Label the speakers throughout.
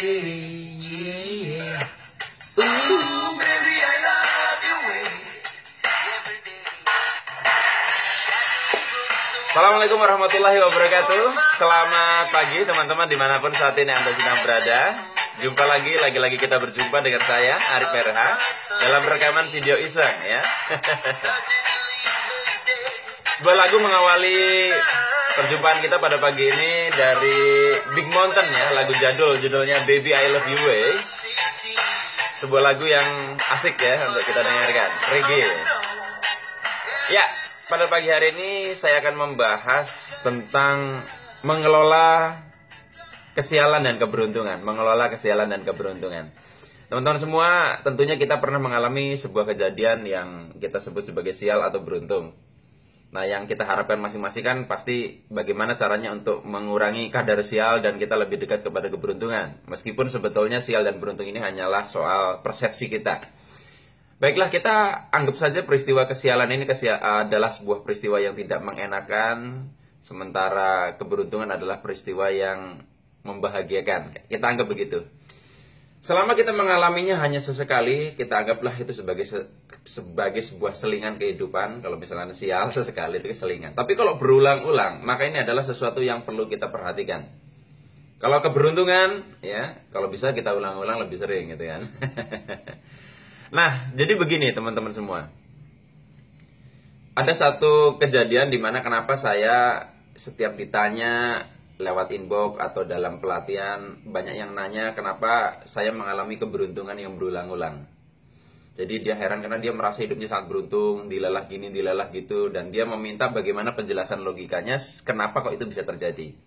Speaker 1: day. Yeah, yeah. Ooh, baby, I love your way. Every day.
Speaker 2: Assalamualaikum warahmatullahi wabarakatuh. Selamat pagi teman-teman dimanapun saat ini Anda sedang berada. Jumpa lagi kita berjumpa dengan saya Arif RH dalam rekaman video iseng ya. Sebuah lagu mengawali perjumpaan kita pada pagi ini dari Big Mountain ya, lagu jadul judulnya Baby I Love You Way. Sebuah lagu yang asik ya untuk kita dengarkan, reggae. Ya, pada pagi hari ini saya akan membahas tentang mengelola kesialan dan keberuntungan. Mengelola kesialan dan keberuntungan. Teman-teman semua, tentunya kita pernah mengalami sebuah kejadian yang kita sebut sebagai sial atau beruntung. Nah, yang kita harapkan masing-masing kan pasti bagaimana caranya untuk mengurangi kadar sial dan kita lebih dekat kepada keberuntungan. Meskipun sebetulnya sial dan beruntung ini hanyalah soal persepsi kita. Baiklah, kita anggap saja peristiwa kesialan ini adalah sebuah peristiwa yang tidak mengenakan, sementara keberuntungan adalah peristiwa yang membahagiakan. Kita anggap begitu. Selama kita mengalaminya hanya sesekali, kita anggaplah itu sebagai sebuah selingan kehidupan. Kalau misalnya sial sesekali itu selingan. Tapi kalau berulang-ulang, maka ini adalah sesuatu yang perlu kita perhatikan. Kalau keberuntungan, ya, kalau bisa kita ulang-ulang lebih sering gitu kan. Nah, jadi begini teman-teman semua. Ada satu kejadian di mana kenapa saya setiap ditanya lewat inbox atau dalam pelatihan, banyak yang nanya kenapa saya mengalami keberuntungan yang berulang-ulang. Jadi dia heran karena dia merasa hidupnya sangat beruntung, dilalah gini, dilalah gitu, dan dia meminta bagaimana penjelasan logikanya kenapa kok itu bisa terjadi.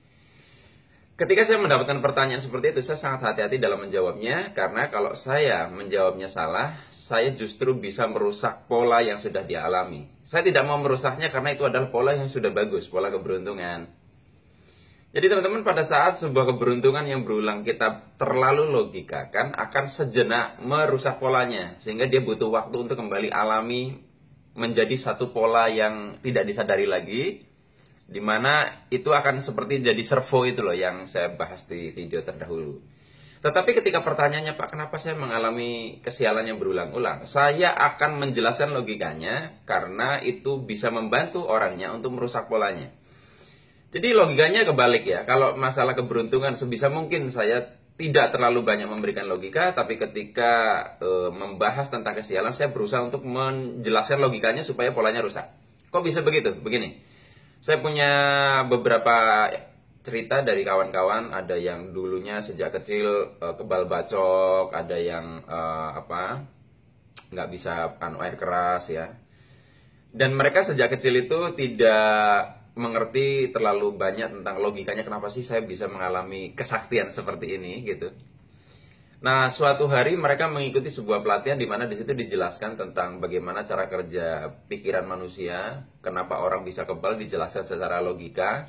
Speaker 2: Ketika saya mendapatkan pertanyaan seperti itu, saya sangat hati-hati dalam menjawabnya, karena kalau saya menjawabnya salah, saya justru bisa merusak pola yang sudah dia alami. Saya tidak mau merusaknya karena itu adalah pola yang sudah bagus, pola keberuntungan. Jadi teman-teman, pada saat sebuah keberuntungan yang berulang kita terlalu logikakan akan sejenak merusak polanya. Sehingga dia butuh waktu untuk kembali alami menjadi satu pola yang tidak disadari lagi. Dimana itu akan seperti jadi servo itu loh yang saya bahas di video terdahulu. Tetapi ketika pertanyaannya, Pak, kenapa saya mengalami kesialan yang berulang-ulang? Saya akan menjelaskan logikanya karena itu bisa membantu orangnya untuk merusak polanya. Jadi logikanya kebalik ya. Kalau masalah keberuntungan sebisa mungkin saya tidak terlalu banyak memberikan logika, tapi ketika membahas tentang kesialan saya berusaha untuk menjelaskan logikanya supaya polanya rusak. Kok bisa begitu? Begini. Saya punya beberapa cerita dari kawan-kawan, ada yang dulunya sejak kecil kebal bacok, ada yang nggak bisa air keras ya. Dan mereka sejak kecil itu tidak mengerti terlalu banyak tentang logikanya kenapa sih saya bisa mengalami kesaktian seperti ini gitu. Nah, suatu hari mereka mengikuti sebuah pelatihan di mana di situ dijelaskan tentang bagaimana cara kerja pikiran manusia, kenapa orang bisa kebal dijelaskan secara logika.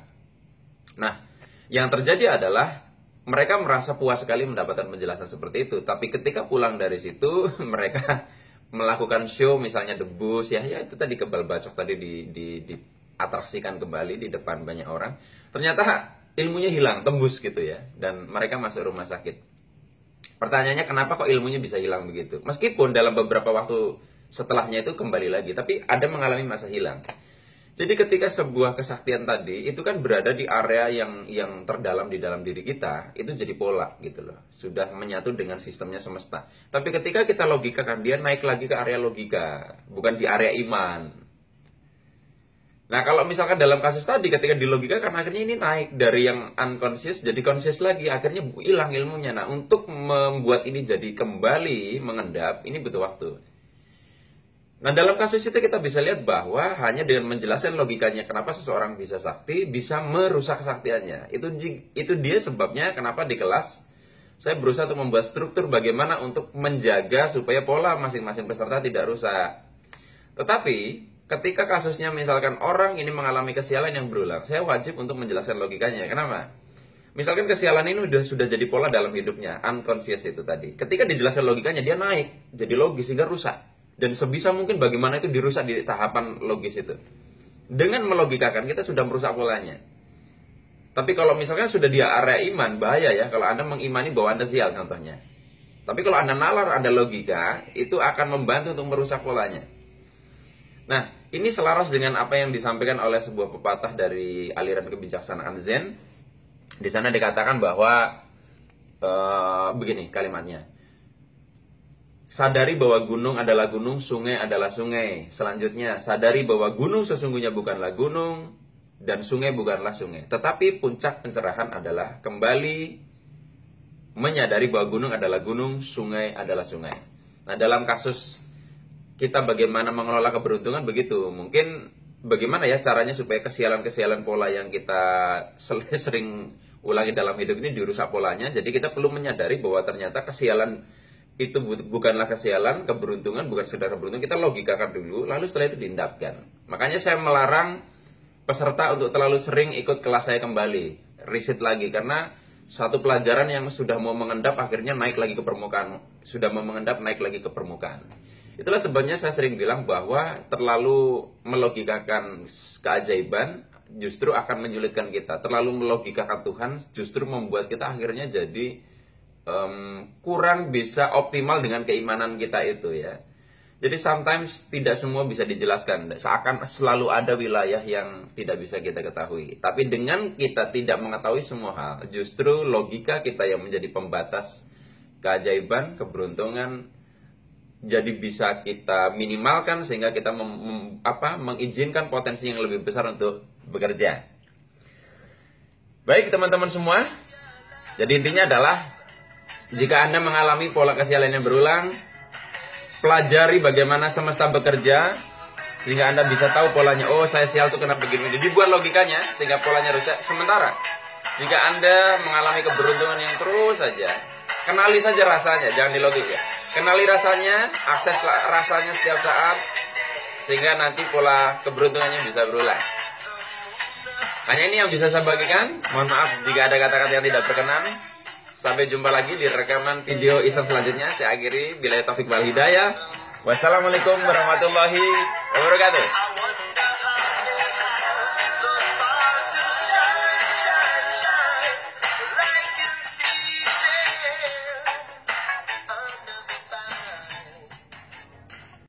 Speaker 2: Nah, yang terjadi adalah mereka merasa puas sekali mendapatkan penjelasan seperti itu, tapi ketika pulang dari situ mereka melakukan show misalnya debus ya itu tadi kebal bacok tadi diatraksikan kembali di depan banyak orang. Ternyata ilmunya hilang, tembus gitu ya, dan mereka masuk rumah sakit. Pertanyaannya kenapa kok ilmunya bisa hilang begitu? Meskipun dalam beberapa waktu setelahnya itu kembali lagi, tapi ada mengalami masa hilang. Jadi ketika sebuah kesaktian tadi itu kan berada di area yang terdalam di dalam diri kita, itu jadi pola gitu loh. Sudah menyatu dengan sistemnya semesta. Tapi ketika kita logikakan, dia naik lagi ke area logika, bukan di area iman. Nah, kalau misalkan dalam kasus tadi ketika dilogikakan akhirnya ini naik dari yang unconscious jadi conscious lagi, akhirnya hilang ilmunya. Nah, untuk membuat ini jadi kembali mengendap, ini butuh waktu. Nah, dalam kasus itu kita bisa lihat bahwa hanya dengan menjelaskan logikanya kenapa seseorang bisa sakti, bisa merusak kesaktiannya. Itu dia sebabnya kenapa di kelas saya berusaha untuk membuat struktur bagaimana untuk menjaga supaya pola masing-masing peserta tidak rusak. Tetapi ketika kasusnya misalkan orang ini mengalami kesialan yang berulang, saya wajib untuk menjelaskan logikanya. Kenapa? Misalkan kesialan ini sudah jadi pola dalam hidupnya, unconscious itu tadi. Ketika dijelaskan logikanya, dia naik, jadi logis sehingga rusak. Dan sebisa mungkin bagaimana itu dirusak di tahapan logis itu. Dengan melogikakan, kita sudah merusak polanya. Tapi kalau misalkan sudah di area iman, bahaya ya kalau Anda mengimani bahwa Anda sial contohnya. Tapi kalau Anda nalar, Anda logika, itu akan membantu untuk merusak polanya. Nah, ini selaras dengan apa yang disampaikan oleh sebuah pepatah dari aliran kebijaksanaan Zen. Di sana dikatakan bahwa begini kalimatnya. Sadari bahwa gunung adalah gunung, sungai adalah sungai. Selanjutnya, sadari bahwa gunung sesungguhnya bukanlah gunung dan sungai bukanlah sungai. Tetapi puncak pencerahan adalah kembali menyadari bahwa gunung adalah gunung, sungai adalah sungai. Nah, dalam kasus kita bagaimana mengelola keberuntungan begitu. Mungkin bagaimana ya caranya supaya kesialan-kesialan pola yang kita sering ulangi dalam hidup ini dirusak polanya. Jadi kita perlu menyadari bahwa ternyata kesialan itu bukanlah kesialan, keberuntungan bukan sekedar keberuntungan. Kita logikakan dulu, lalu setelah itu diindapkan. Makanya saya melarang peserta untuk terlalu sering ikut kelas saya kembali, riset lagi, karena satu pelajaran yang sudah mau mengendap akhirnya naik lagi ke permukaan, sudah mau mengendap naik lagi ke permukaan. Itulah sebabnya saya sering bilang bahwa terlalu melogikakan keajaiban justru akan menyulitkan kita. Terlalu melogikakan Tuhan justru membuat kita akhirnya jadi kurang bisa optimal dengan keimanan kita itu ya. Jadi sometimes tidak semua bisa dijelaskan. Seakan selalu ada wilayah yang tidak bisa kita ketahui. Tapi dengan kita tidak mengetahui semua hal, justru logika kita yang menjadi pembatas keajaiban, keberuntungan, jadi bisa kita minimalkan sehingga kita mengizinkan potensi yang lebih besar untuk bekerja. Baik teman-teman semua, jadi intinya adalah jika Anda mengalami pola kesialan yang berulang, pelajari bagaimana semesta bekerja sehingga Anda bisa tahu polanya. Oh, saya sial tuh kenapa begini. Jadi buat logikanya sehingga polanya rusak. Sementara jika Anda mengalami keberuntungan yang terus saja, kenali saja rasanya, jangan dilogika. Kenali rasanya, akses rasanya setiap saat sehingga nanti pola keberuntungannya bisa berulang. Hanya ini yang bisa saya bagikan. Mohon maaf jika ada kata-kata yang tidak berkenan. Sampai jumpa lagi di rekaman video Ihsan selanjutnya. Saya akhiri. Billahi taufik wal hidayah. Wassalamualaikum warahmatullahi wabarakatuh.